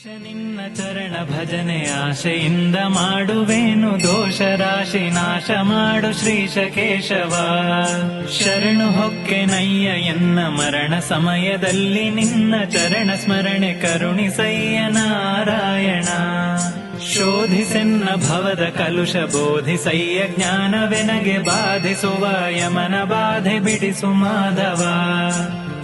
ನಿನ್ನ ಚರಣ ಭಜನೆ ಆಶೆಯಿಂದ ಮಾಡುವೇನು ದೋಷ ರಾಶಿ ನಾಶ ಮಾಡು ಶ್ರೀಶ ಕೇಶವ. ಶರಣು ಹೊಕ್ಕೆನಯ್ಯ ಎನ್ನ ಮರಣ ಸಮಯದಲ್ಲಿ ನಿನ್ನ ಚರಣ ಸ್ಮರಣೆ ಕರುಣಿಸಯ್ಯ ನಾರಾಯಣ. ಶೋಧಿಸೆನ್ನ ಭವದ ಕಲುಷ ಬೋಧಿಸಯ್ಯ ಜ್ಞಾನವೆನಗೆ ಬಾಧಿಸುವ ಯಮನ ಬಾಧೆ ಬಿಡಿಸು ಮಾಧವ.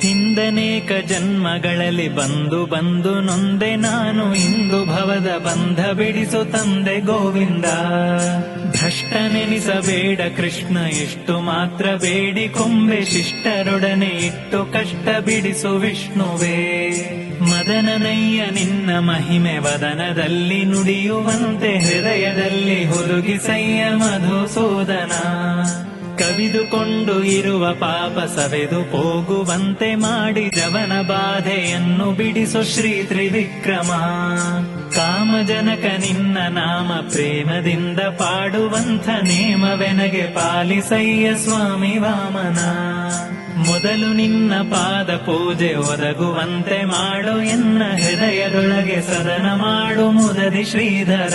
ಹಿಂದನೇಕ ಜನ್ಮಗಳಲ್ಲಿ ಬಂದು ಬಂದು ನೊಂದೆ ನಾನು ಇಂದು ಭವದ ಬಂಧ ಬಿಡಿಸು ತಂದೆ ಗೋವಿಂದ. ಭ್ರಷ್ಟನೆನಿಸಬೇಡ ಕೃಷ್ಣ ಇಷ್ಟು ಮಾತ್ರ ಬೇಡಿಕೊಂಬೆ ಶಿಷ್ಟರೊಡನೆ ಇಟ್ಟು ಕಷ್ಟ ಬಿಡಿಸು ವಿಷ್ಣುವೇ. ಮದನನಯ್ಯ ನಿನ್ನ ಮಹಿಮೆ ವದನದಲ್ಲಿ ನುಡಿಯುವಂತೆ ಹೃದಯದಲ್ಲಿ ಹುದುಗಿಸಯ್ಯ ಮಧುಸೂದನ. ಕವಿದುಕೊಂಡು ಇರುವ ಪಾಪ ಸವೆದು ಹೋಗುವಂತೆ ಮಾಡಿ ಜವನ ಬಾಧೆಯನ್ನು ಬಿಡಿಸು ಶ್ರೀ ತ್ರಿವಿಕ್ರಮ. ಕಾಮಜನಕ ನಿನ್ನ ನಾಮ ಪ್ರೇಮದಿಂದ ಪಾಡುವಂಥ ನೇಮವೆನಗೆ ಪಾಲಿಸಯ್ಯ ಸ್ವಾಮಿ ವಾಮನ. ಮೊದಲು ನಿನ್ನ ಪಾದ ಪೂಜೆ ಒದಗುವಂತೆ ಮಾಡು ಎನ್ನ ಹೃದಯದೊಳಗೆ ಸದನ ಮಾಡು ಮುದದಿ ಶ್ರೀಧರ.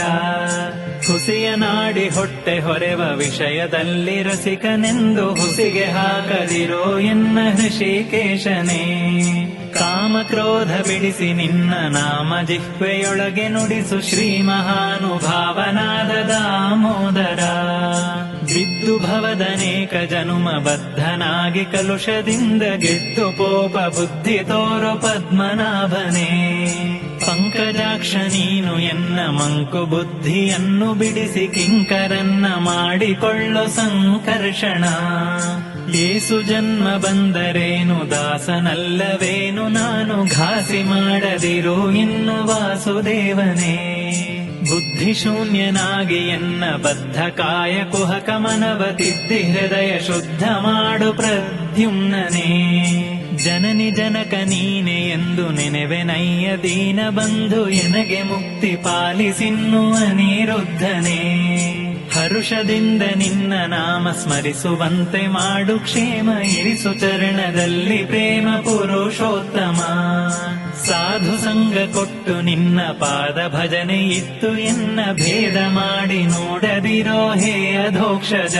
ಹುಸಿಯ ನಾಡಿ ಹೊಟ್ಟೆ ಹೊರೆವ ವಿಷಯದಲ್ಲಿ ರಸಿಕನೆಂದು ಹುಸಿಗೆ ಹಾಕದಿರೋ ಎನ್ನ ಹೃಷಿಕೇಶನೇ. ಕಾಮ ಕ್ರೋಧ ಬಿಡಿಸಿ ನಿನ್ನ ನಾಮ ಜಿಹ್ವೆಯೊಳಗೆ ನುಡಿಸು ಶ್ರೀ ಮಹಾನುಭಾವನಾದ ದಾಮೋದರ. ಬಿದ್ದು ಭವದನೇಕ ಜನುಮ ಬದ್ಧನಾಗಿ ಕಲುಷದಿಂದ ಗೆದ್ದು ಪೋಪ ಬುದ್ಧಿ ತೋರು ಪದ್ಮನಾಭನೇ. ಪಂಕಜಾಕ್ಷ ನೀನು ಎನ್ನ ಮಂಕು ಬುದ್ಧಿಯನ್ನು ಬಿಡಿಸಿ ಕಿಂಕರನ್ನ ಮಾಡಿಕೊಳ್ಳು ಸಂಕರ್ಷಣ. ಏಸು ಜನ್ಮ ಬಂದರೇನು ದಾಸನಲ್ಲವೇನು ನಾನು ಘಾಸಿ ಮಾಡದಿರು ಇನ್ನು ವಾಸುದೇವನೇ. ಬುದ್ಧಿಶೂನ್ಯನಾಗಿ ಎನ್ನ ಬದ್ಧ ಕಾಯ ಕುಹಕ ಮನವ ತಿದ್ದಿ ಹೃದಯ ಶುದ್ಧ ಮಾಡು ಪ್ರದ್ಯುಮ್ನನೇ. ಜನನಿ ಜನಕ ನೀನೆ ಎಂದು ನೆನೆವೆನಯ್ಯ ದೀನ ಬಂಧು ಎನಗೆ ಮುಕ್ತಿ ಪಾಲಿಸಿನ್ನು ಅನಿರುದ್ಧನೇ. ಹರುಷದಿಂದ ನಿನ್ನ ನಾಮ ಸ್ಮರಿಸುವಂತೆ ಮಾಡು ಕ್ಷೇಮ ಇರಿಸು ಚರಣದಲ್ಲಿ ಪ್ರೇಮ ಪುರುಷೋತ್ತಮ. ಸಾಧು ಸಂಗ ಕೊಟ್ಟು ನಿನ್ನ ಪಾದ ಭಜನೆ ಇತ್ತು ಎನ್ನ ಭೇದ ಮಾಡಿ ನೋಡದಿರೋ ಹೇ ಅಧೋಕ್ಷಜ.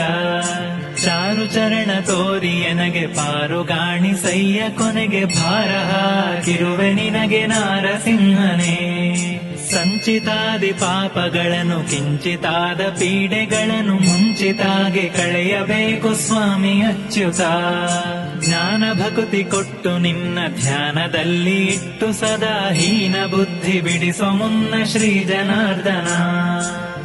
ಚಾರು ಚರಣ ತೋರಿ ಎನಗೆ ಪಾರುಗಾಣಿಸಯ್ಯ ಕೊನೆಗೆ ಭಾರ ಹಾಕಿರುವೆ ನಿನಗೆ ನಾರಸಿಂಹನೇ. ಸಂಚಿತಾದಿ ಪಾಪಗಳನ್ನು ಕಿಂಚಿತಾದ ಪೀಡೆಗಳನ್ನು ಮುಂಚಿತಾಗೆ ಕಳೆಯಬೇಕು ಸ್ವಾಮಿ ಅಚ್ಯುತ. ಜ್ಞಾನ ಭಕುತಿ ಕೊಟ್ಟು ನಿನ್ನ ಧ್ಯಾನದಲ್ಲಿ ಇಟ್ಟು ಸದಾ ಹೀನ ಬುದ್ಧಿ ಬಿಡಿಸೋ ಮುನ್ನ ಶ್ರೀ ಜನಾರ್ದನ.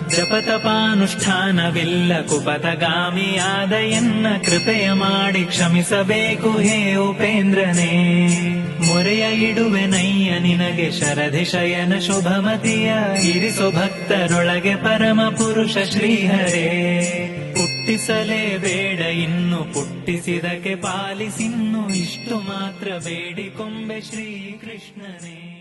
ಜಪತಪಾನುಷ್ಠಾನವಿಲ್ಲ ಕುಪತಗಾಮಿಯಾದ ಎನ್ನ ಕೃಪೆಯ ಮಾಡಿ ಕ್ಷಮಿಸಬೇಕು ಹೇ ಉಪೇಂದ್ರನೇ. ಮೊರೆಯ ಇಡುವೆನಯ್ಯ ನಿನಗೆ ಶರಧಿ ಶಯನ ಶುಭಮತಿಯ ಇರಿಸು ಭಕ್ತರೊಳಗೆ ಪರಮ ಪುರುಷ ಶ್ರೀಹರೇ. ಪುಟ್ಟಿಸಲೇಬೇಡ ಇನ್ನು ಪುಟ್ಟಿಸಿದಕ್ಕೆ ಪಾಲಿಸಿನ್ನು ಇಷ್ಟು ಮಾತ್ರ ಬೇಡಿಕೊಂಬೆ ಶ್ರೀಕೃಷ್ಣನೇ.